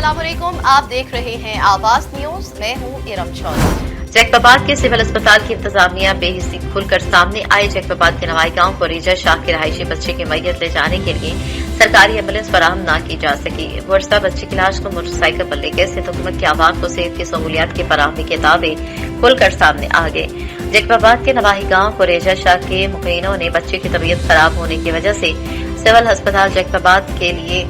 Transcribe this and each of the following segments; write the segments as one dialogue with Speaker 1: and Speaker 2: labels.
Speaker 1: अस्सलाम वालेकुम, आप देख रहे हैं आवाज न्यूज। मैं हूँ इरम चौधरी।
Speaker 2: जैकबाबाद के सिविल अस्पताल की इंतजामिया बेहिसी खुलकर सामने आई। जैकबाबाद के नवाई गांव को रेजा शाह के रहायशी बच्चे की मैयत ले जाने के लिए सरकारी एम्बुलेंस फराहम न की जा सकी। वर्षा बच्चे की लाश को मोटरसाइकिल पर लेकर सिंध हुकूमत के आवाम को सेहत की सहूलियात की फराहमी के दावे खुलकर सामने आ गए। जैकबाबाद के नवाही गांव को रेजा शाह के मुकीनों ने बच्चे की तबीयत खराब होने की वजह से सिविल अस्पताल जैकबाबाद के लिए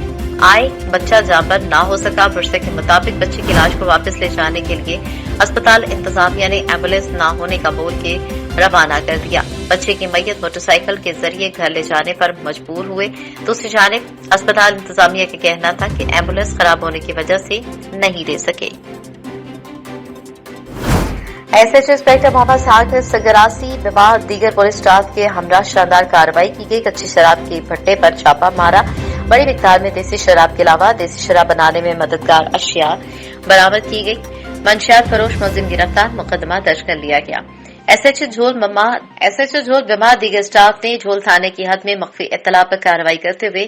Speaker 2: आए। बच्चा जहां पर ना हो सका, वर्षा के मुताबिक बच्चे की लाश को वापस ले जाने के लिए अस्पताल इंतजामिया ने एम्बुलेंस न होने का बोल के रवाना कर दिया। बच्चे की मैयत मोटरसाइकिल के जरिए घर ले जाने पर मजबूर हुए। दूसरी जानिब अस्पताल इंतजामिया का कहना था कि एम्बुलेंस खराब होने की वजह से नहीं ले सके। एसएच इंस्पेक्टर मोहम्मद साकिर सगरासी विवाह दीगर पुलिस स्टाफ के हमरा शानदार कार्रवाई की गई। कच्ची शराब के भट्टे पर छापा मारा। बड़ी मिकदार में देसी शराब के अलावा देसी शराब बनाने में मददगार अशिया बरामद की गई। मंशियात फरोश मुलजिम गिरफ्तार, मुकदमा दर्ज कर लिया गया। एसएच झोल विमा दीगर स्टाफ ने झोल थाने की हद में मख्फी इत्तला पर कार्रवाई करते हुए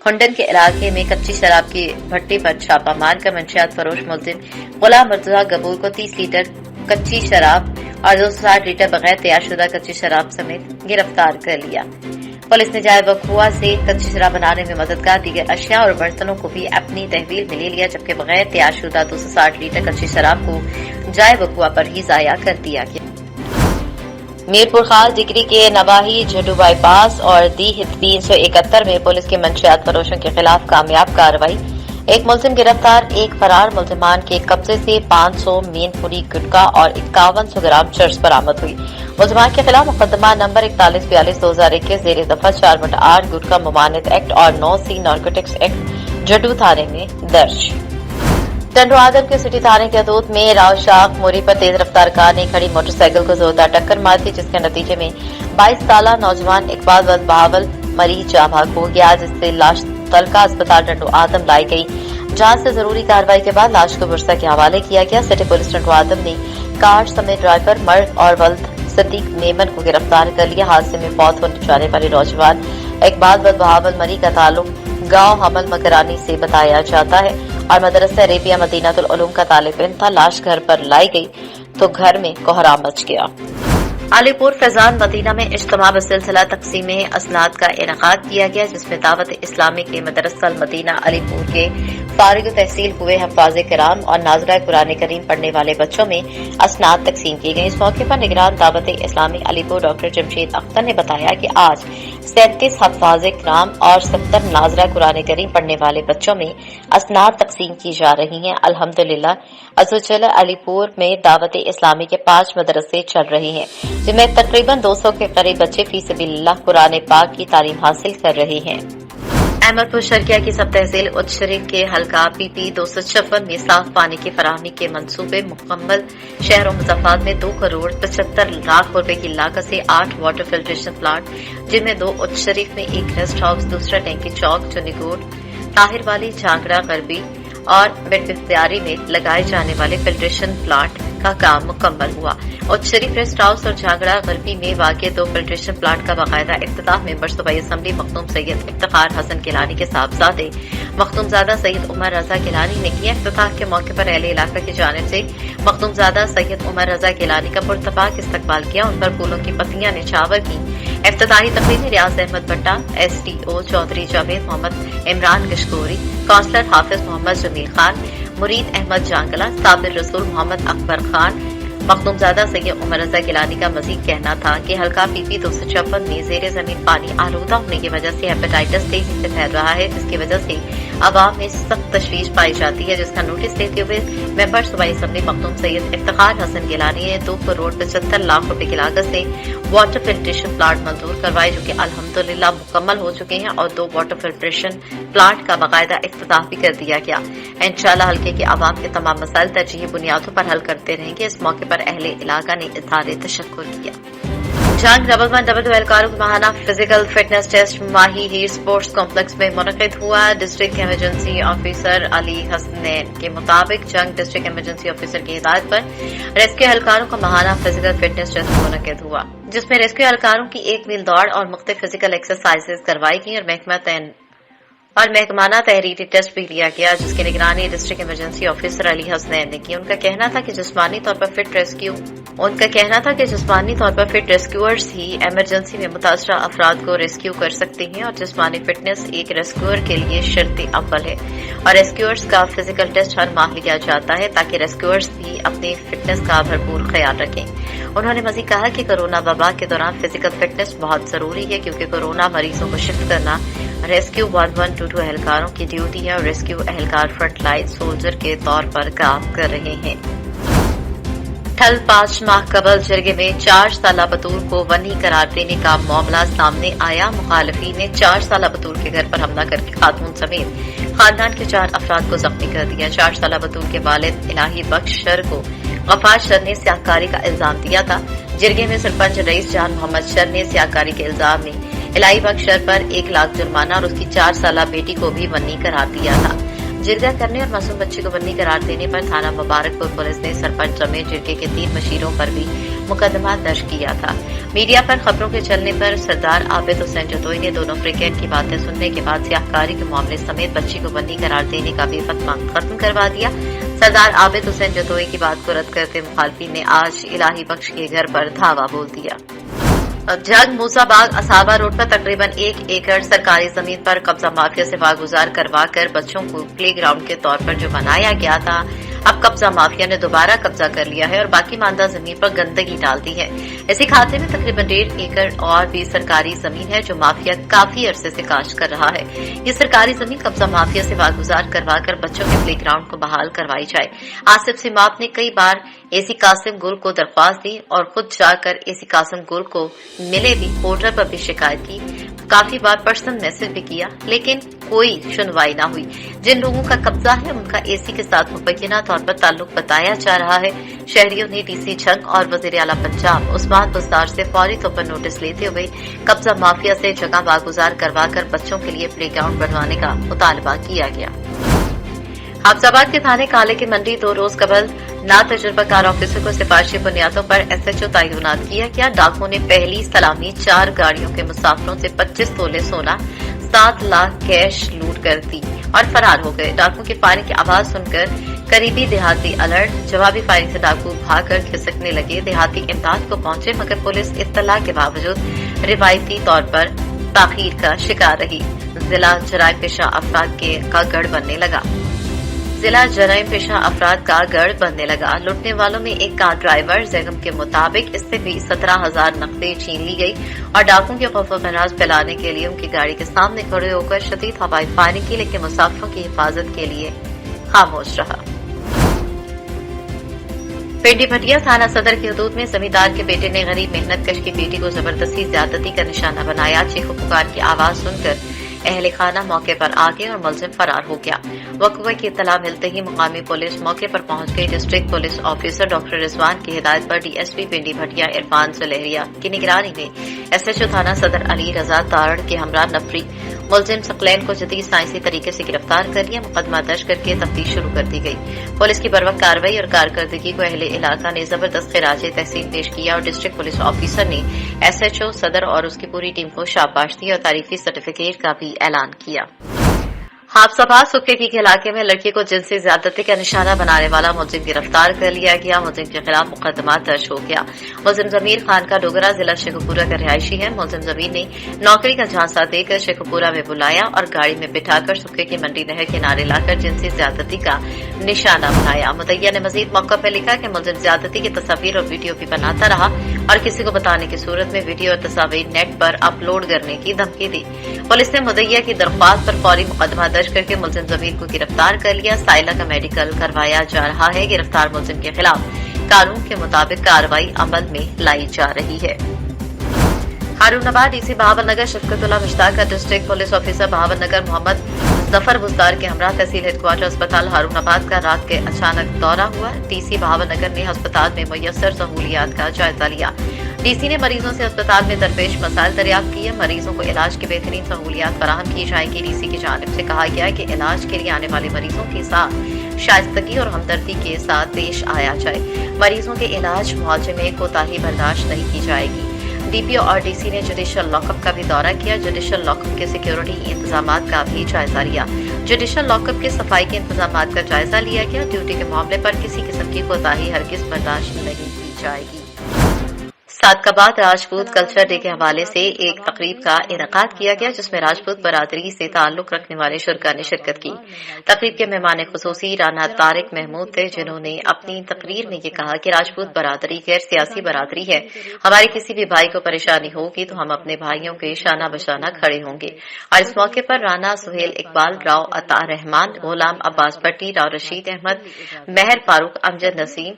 Speaker 2: खुंडन के इलाके में कच्ची शराब की भट्टी पर छापा मारकर मंशियात फरोश मुलजिम गुलाम मुर्तजा गबूर को 30 लीटर कच्ची शराब और 260 लीटर बगैर तैयारशुदा कच्ची शराब समेत गिरफ्तार कर लिया। पुलिस ने जाए वकुआ से कच्ची शराब बनाने में मददगार दीगर अशिया और बर्तनों को भी अपनी तहवील में ले लिया, जबकि बगैर तैयारशुदा 260 लीटर कच्ची शराब को जाए वकुआ पर ही जाया कर दिया गया। मीरपुर खाल डिग्री के नवाही झड्डू बाईपास और दी हित 371 में पुलिस के मंशियात फरोशों के खिलाफ कामयाब कार्रवाई। एक मुलजिम गिरफ्तार, एक फरार मुलजिमान के कब्जे से 500 मीनपुरी गुटखा और 5100 ग्राम चर्स बरामद हुई। मुलजिमान के खिलाफ मुकदमा नंबर 4142/2021 जेर दफा 4/8 गुटखा ममानियत एक्ट और 9C नारकोटिक्स एक्ट झड्डू थाने में दर्ज। टंडो आदम के सिटी थाने के हदूद में राव शाख मोरी पर तेज रफ्तार कार ने खड़ी मोटरसाइकिल को जोरदार टक्कर मार दी, जिसके नतीजे में 22 साला नौजवान इकबाल वद बहावल मरीज जाँ भाग हो गया, जिससे लाश तलका अस्पताल टंडो आदम लाई गई। जांच से जरूरी कार्रवाई के बाद लाश को वर्षा के हवाले किया गया। सिटी पुलिस टंडो आदम ने कार समेत ड्राइवर मर्द और वल्द सदीक मेमन को गिरफ्तार कर लिया। हादसे में फौत होने जाने वाले नौजवान इकबाल वद बहावल मरी का ताल्लुक गांव हमल मकरानी से बताया जाता है और मदरसा अरेबिया मदीनातुल उलूम का तालिब इल्म था। लाश घर पर लाई गई तो घर में कोहराम मच गया। अलीपुर फैजान मदीना में इज्तिमा बसिलसिला तकसीम असनाद का इनेकाद किया गया, जिसमें दावत इस्लामी के मदरसा मदीना अलीपुर के फारिग तहसील हुए हफ्फाज़ किराम और नाज़रा कुरान करीम पढ़ने वाले बच्चों में असनाद तकसीम की गई। इस मौके पर निगरान दावत इस्लामी अलीपुर डॉक्टर जमशेद अख्तर ने बताया कि आज 37 हफ्फाज़ किराम और 70 नाज़रा कुरान करीम पढ़ने वाले बच्चों में असनाद तकसीम की जा रही हैं। अल्हम्दुलिल्लाह अज़्ज़वजल अलीपुर में दावत इस्लामी के 5 मदरसे चल रहे हैं, जिनमें तकरीबन 200 के करीब बच्चे फी सबीलिल्लाह कुरान पाक की तालीम हासिल कर रहे हैं। अहमदपुर शर्किया की सब तहसील उच्च शरीफ के हल्का PP 256 में साफ पानी की फराहमी के मंसूबे मुकम्मल। शहर और मुजफ्फराबाद में 2 करोड़ 75 लाख रुपए की लागत से 8 वाटर फिल्ट्रेशन प्लांट, जिनमें 2 उच्च शरीफ में 1 रेस्ट हाउस, दूसरा टैंकी चौक चुनिगोड ताहिर वाली झांगड़ा गरबी और बेडफिख्तियारी में लगाए जाने वाले फिल्ट्रेशन प्लांट का काम मुकम्मल हुआ। उच्च शरीफ रेस्ट हाउस और झांगड़ा गरबी में वाक़ 2 फिल्ट्रेशन प्लांट का बाकायदा इफ्तिताह मेंबर सूबाई असम्बली मखदूम सैयद इफ्तिखार हसन गिलानी के साहबजादे मखदूमजादा सैयद उमर रजा गिलानी ने किया। इफ्तिताह के मौके पर अहले इलाका की जानिब से मखदूमजादा सैयद उमर रजा गिलानी का पुरतपाक इस्तकबाल किया। उन पर फूलों की पत्तियां निछावर की। इफ्तिताही तकरीर में रियाज अहमद भट्टा, SDO चौधरी जावेद मोहम्मद, इमरान गशकोरी, काउंसलर हाफिज मोहम्मद जमील खान, मुरीद अहमद जांगला, साबिर रसूल मोहम्मद अकबर खान, मखदूमजादा सैयद उमर रजा गिलानी का मजीद कहना था कि हल्का PP 256 में जेर जमीन पानी आलूदा होने की वजह से हेपेटाइटिस तेजी से फैल रहा है, जिसकी वजह से अवाम में सख्त तशवीश पाई जाती है, जिसका नोटिस लेते हुए मेंबर सूबाई असम्बली मखदूम सैयद इफ्तिखार हसन गिलानी ने 2 करोड़ 75 लाख रुपए की लागत से वाटर फिल्ट्रेशन प्लांट मंजूर करवाए, जो कि अल्हम्दुलिल्लाह मुकम्मल हो चुके हैं और 2 वाटर फिल्ट्रेशन प्लांट का बाकायदा इफ्तिताह भी कर दिया गया। इंशाअल्लाह हल्के के अवाम के तमाम मसाइल तरजीही बुनियादों पर हल करते रहेंगे। इस मौके पर अहले इलाका ने इज़हार तशक्कुर किया। जंग डबल एहलकारों का माहाना फिजिकल फिटनेस टेस्ट माही हीर स्पोर्ट्स कॉम्प्लेक्स में मुनक़िद हुआ। District emergency officer Ali Hasnain के मुताबिक जंग डिस्ट्रिक्ट इमरजेंसी ऑफिसर की हिदायत पर रेस्क्यू एहलकारों का माहाना फिजिकल फिटनेस टेस्ट मुनक़िद हुआ, जिसमें रेस्क्यू एहलकारों की 1 मील दौड़ और मुख्तलिफ फिजिकल एक्सरसाइजेज करवाई गई और और महकमाना तहरीरी टेस्ट भी लिया गया, जिसकी निगरानी district emergency officer Ali Hasnain ने की। उनका कहना था कि जिस्मानी तौर पर फिट रेस्क्यूअर्स ही इमरजेंसी में मुतासरा अफराद को रेस्क्यू कर सकते हैं और जिस्मानी फिटनेस एक रेस्क्यूअर के लिए शर्त अव्वल है और रेस्क्यूअर्स का फिजिकल टेस्ट हर माह लिया जाता है ताकि रेस्क्यूअर्स भी अपनी फिटनेस का भरपूर ख्याल रखें। उन्होंने मजीद कहा कि कोरोना वबा के दौरान फिजिकल फिटनेस बहुत जरूरी है क्योंकि कोरोना मरीजों को शिफ्ट करना रेस्क्यू 1122 एहलकारों की ड्यूटी है और रेस्क्यू एहलकार फ्रंट लाइन सोल्जर के तौर पर काम कर रहे हैं। ठल 5 माह कबल जरगे में 4 साला बतूल को वनी करार देने का मामला सामने आया। मुखालिफिन ने 4 साला बतूल के घर पर हमला करके खातून समेत खानदान के 4 अफराद को जख्मी कर दिया। 4 साला बतूल के वालिद इलाही बख्श शर को गफार शर ने स्याहकारी का इल्जाम दिया था। जिरगे में सरपंच रईस जान मोहम्मद शर ने स्याहकारी के इल्जाम में इलाही बख्श शर पर 1 लाख जुर्माना और उसकी 4 साला बेटी को भी वनी करार दिया था। जिरगा करने और मासूम बच्चे को बन्नी करार देने पर थाना मुबारकपुर पुलिस ने सरपंच समेत जिरगे के 3 मशीरों पर भी मुकदमा दर्ज किया था। मीडिया पर खबरों के चलने पर सरदार आबिद हुसैन जतोई ने दोनों फ्रिकेट की बातें सुनने के बाद स्याहकारी के मामले समेत बच्ची को बन्नी करार देने का भी फतवा खत्म करवा दिया। सरदार आबिद हुसैन जतोई की बात को रद्द करते मुखालफिन ने आज इलाही बख्श के घर पर धावा बोल दिया। जंग मूसाबाग असाबा रोड पर तकरीबन 1 एकड़ सरकारी जमीन पर कब्जा माफिया से वागुजार करवाकर बच्चों को प्ले ग्राउंड के तौर पर जो बनाया गया था, अब कब्जा माफिया ने दोबारा कब्जा कर लिया है और बाकी मानदा जमीन पर गंदगी डाल दी है। इसी खाते में तकरीबन 1.5 एकड़ और भी सरकारी जमीन है जो माफिया काफी अरसे से काश कर रहा है। ये सरकारी जमीन कब्जा माफिया से वागुजार करवाकर बच्चों के प्ले ग्राउंड को बहाल करवाई जाए। आसिफ सिमाप ने कई बार एसी कासिम गुल को दरख्वास्त दी और खुद जाकर एसी कासिम गुल को मिले भी, पोर्टल पर भी शिकायत की, काफी बार पर्सनल मैसेज भी किया, लेकिन कोई सुनवाई ना हुई। जिन लोगों का कब्जा है उनका एसी के साथ मुबैना तौर पर ताल्लुक बताया जा रहा है। शहरियों ने डीसी झंग और वजीर आला पंजाब उस्मान बुज़दार से फौरी तौर पर नोटिस लेते हुए कब्जा माफिया से जगह वागुजार करवाकर बच्चों के लिए प्ले ग्राउंड बनवाने का मुतालबा किया गया। हाफजाबाद के थाने काले की मंडी 2 रोज कबल ना तजुर्बाकार ऑफिसर को सिफारिशी बुनियादों पर एसएचओ तैनात किया गया। डाकुओं ने पहली सलामी 4 गाड़ियों के मुसाफिरों से 25 तोले सोना, 7 लाख कैश लूट कर दी और फरार हो गए। डाकुओं की फायरिंग की आवाज सुनकर करीबी देहाती अलर्ट, जवाबी फायरिंग से डाकू भागकर खिसकने लगे। देहाती इमदाद को पहुंचे मगर पुलिस इत्तला के बावजूद रिवायती तौर पर ताखीर का शिकार रही। जिला जराइम पेशा अफराद का गढ़ बनने लगा। लुटने वालों में एक कार ड्राइवर जैगम के मुताबिक इससे भी 17,000 नकदी छीन ली गई और डाकुओं के खौफ फनाज फैलाने के लिए उनकी गाड़ी के सामने खड़े होकर शदीद हवाई फायरिंग की, लेकिन मुसाफिरों की हिफाजत के लिए खामोश रहा। पिंडी भटिया थाना सदर की हदूद में जमींदार के बेटे ने गरीब मेहनत कश की बेटी को जबरदस्ती ज्यादती का निशाना बनाया। चीखो पुकार की आवाज सुनकर अहले खाना मौके पर आ गए और मुलजिम फरार हो गया। वक़्वे की इत्तला मिलते ही मुकामी पुलिस मौके पर पहुंच गई। District police officer doctor Rizwan की हिदायत पर डीएसपी पिंडी भटिया इरफान सुलेहरिया की निगरानी में एसएचओ थाना सदर अली रजा तारड़ के हमरा नफरी मुलजिम सकलैन को जदीद साइंसी तरीके से गिरफ्तार कर लिया। मुकदमा दर्ज करके तफ्तीश शुरू कर दी गई। पुलिस की बर्वक्त कार्रवाई और कारकर्दगी को अहले इलाका ने जबरदस्त खिराज तहसीन पेश किया और डिस्ट्रिक्ट पुलिस ऑफिसर ने एसएचओ सदर और उसकी पूरी टीम को शाबाश दी और तारीफी सर्टिफिकेट का भी ऐलान किया। हाफजाबाद सुक्केकी के इलाके में लड़की को जिनसी ज्यादती का निशाना बनाने वाला मुलजिम गिरफ्तार कर लिया गया। मुलजिम के खिलाफ मुकदमा दर्ज हो गया। मुलजिम जमीर खान का डोगरा जिला शेखपुरा का रिहायशी है। मुलजिम जमीर ने नौकरी का झांसा देकर शेखपुरा में बुलाया और गाड़ी में बिठाकर सुक्के की मंडी नहर किनारे लाकर जिनसी ज्यादती का निशाना बनाया। मुदैया ने मजीद मौका पर लिखा कि मुलजिम ज्यादती की तस्वीर और वीडियो भी बनाता रहा और किसी को बताने की सूरत में वीडियो और तस्वीर नेट पर अपलोड करने की धमकी दी। पुलिस ने मुदैया की दरख्वास्त पर फौरी मुकदमा दर्ज करके मुलजिम जमीर को गिरफ्तार कर लिया। साइला का मेडिकल करवाया जा रहा है। गिरफ्तार मुलजिम के खिलाफ कानून के मुताबिक कार्रवाई अमल में लाई जा रही है। हारूनाबाद डीसी बहावलनगर शफकतुल्लाह मुश्ताक का district police officer Bahawalnagar Muhammad Zafar Buzdar के हमरा तहसील हेडक्वार्टर अस्पताल हारूनाबाद का रात के अचानक दौरा हुआ। डीसी बहावलनगर ने अस्पताल में मुयस्सर सहूलियात का जायजा लिया। डीसी ने मरीजों से अस्पताल में दरपेश मसाइल दरियाफ्त किए। मरीजों को इलाज की बेहतरीन सहूलियात फराहम की जाएगी। डीसी की जानिब से कहा गया कि इलाज के लिए आने वाले मरीजों के साथ शाइस्तगी और हमदर्दी के साथ पेश आया जाए। मरीजों के इलाज मुआवजे में कोताही बर्दाश्त नहीं की जाएगी। DPO और DC ने जुडिशल लॉकअप का भी दौरा किया। जुडिशल लॉकअप के सिक्योरिटी इंतजामात का भी जायजा लिया। जुडिशल लॉकअप के सफाई के इंतजामात का जायजा लिया गया। ड्यूटी के मामले पर किसी किस्म की कोताही हरगिज बर्दाश्त नहीं की जाएगी। सादकाबाद राजपूत कल्चर डे के हवाले से एक तकरीब का इनेकाद किया गया, जिसमें राजपूत बरादरी से ताल्लुक रखने वाले शुरका ने शिरकत की। तकरीब के मेहमान खुसूसी राना तारिक महमूद थे, जिन्होंने अपनी तकरीर में ये कहा कि राजपूत बरादरी गैर सियासी बरादरी है। हमारे किसी भी भाई को परेशानी होगी तो हम अपने भाइयों के शाना बशाना खड़े होंगे। और इस मौके पर राना सुहेल इकबाल, राव अता रहमान, गुलाम अब्बास भट्टी, राव रशीद अहमद, महर फारूक, अमजद नसीम,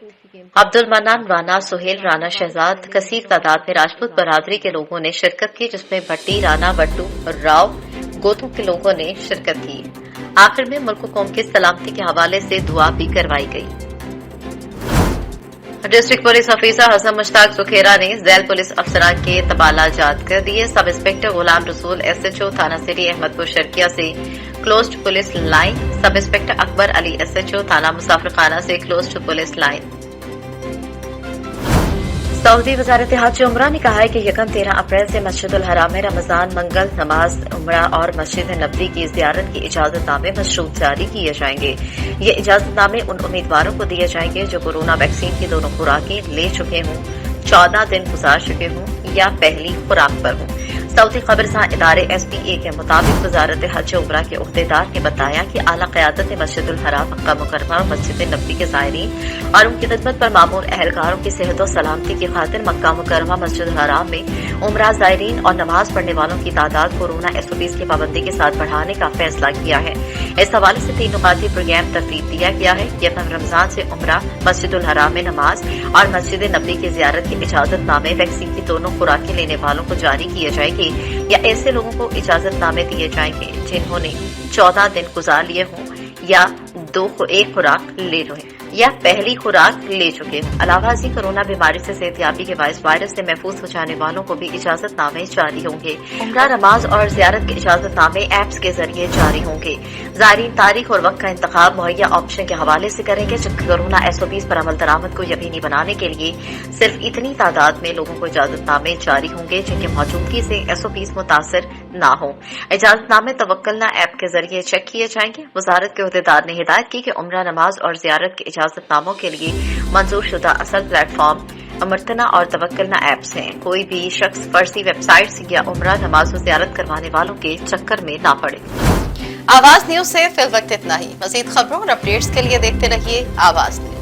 Speaker 2: अब्दुल मन्नान, राना सुहेल, राना शहजाद, कसीर तादाद में राजपूत बरादरी के लोगों ने शिरकत की, जिसमें भट्टी, राना, बट्टू, राव, गोतू के लोगों ने शिरकत की। आखिर में मुल्क कौम की सलामती के हवाले से दुआ भी करवाई गई। District police officer Hasan Mushtaq Sukhera ने झैल पुलिस अफसरान के तबादलात कर दिए। Sub inspector Ghulam Rasool SHO थाना सिटी अहमदपुर शर्किया से closed police line, sub inspector Akbar Ali SHO थाना मुसाफिर खाना से क्लोज्ड पुलिस लाइन। सऊदी वजारत हज उमरा ने कहा है कि यकम 13 अप्रैल से मस्जिदुल हराम में रमजान, मंगल, नमाज, उमरा और मस्जिद नबवी की जियारत की इजाजतनामे मशरूत जारी किए जाएंगे। ये इजाजतनामे उन उम्मीदवारों को दिए जाएंगे जो कोरोना वैक्सीन की दोनों खुराकें ले चुके हों, 14 दिन गुजार चुके हों या पहली खुराक पर हों। सऊदी खबरसां इदारे SPA के मुताबिक वजारत हज उमरा के उहदेदार ने बताया कि आला क़यादत ने मस्जिदुल हराम, मक्का मुकर्रमा और मस्जिद नबवी के ज़ायरीन और उनकी खिदमत पर मामूर अहलकारों की सेहत और सलामती की खातिर मक्का मुकर्रमा, मस्जिदुल हराम में उमरा ज़ायरीन और नमाज पढ़ने वालों की तादाद कोरोना SOPs की पाबंदी के साथ बढ़ाने का फैसला किया है। इस हवाले से 3 नुकाती प्रोग्राम तरतीब दिया गया है। यकम रमजान से उमरा, मस्जिदुल हराम में नमाज और मस्जिद नबवी की जियारत की इजाजतनामे वैक्सीन की दोनों खुराकें लेने वालों को जारी किए जाएंगे या ऐसे लोगों को इजाजतनामे दिए जाएंगे जिन्होंने 14 दिन गुजार लिए हों या एक खुराक ले लो या पहली खुराक ले चुके हों। अलावा से कोरोना बीमारी से सेहतयाबी के बायस वायरस से महफूज हो जाने वालों को भी इजाजतनामे जारी होंगे। उमरा, नमाज और जियारत के इजाजतनामे ऐप्स के जरिए जारी होंगे। ज़ायरीन तारीख और वक्त का इंतखाब मुहैया ऑप्शन के हवाले से करेंगे, जबकि कोरोना SOPs पर अमल दरामद को यकीनी बनाने के लिए सिर्फ इतनी तादाद में लोगों को इजाजतनामे जारी होंगे जिनकी मौजूदगी से SOPs मुतासर न हो। इजाजतनामे तवक्कलना ऐप के जरिए चेक किए जाएंगे। वजारत के उहदेदार ने हिदायत की कि उमरा, नमाज और जियारत के इजाजतनामों के लिए मंजूर शुदा असल प्लेटफॉर्म अमरतना और तवक्कलना ऐप्स हैं। कोई भी शख्स फर्जी वेबसाइट्स या उमरा, नमाज और जियारत करवाने वालों के चक्कर में ना पड़े।
Speaker 1: आवाज न्यूज से फिल वक्त इतना ही। मजीद खबरों और अपडेट्स के लिए देखते रहिए आवाज न्यूज।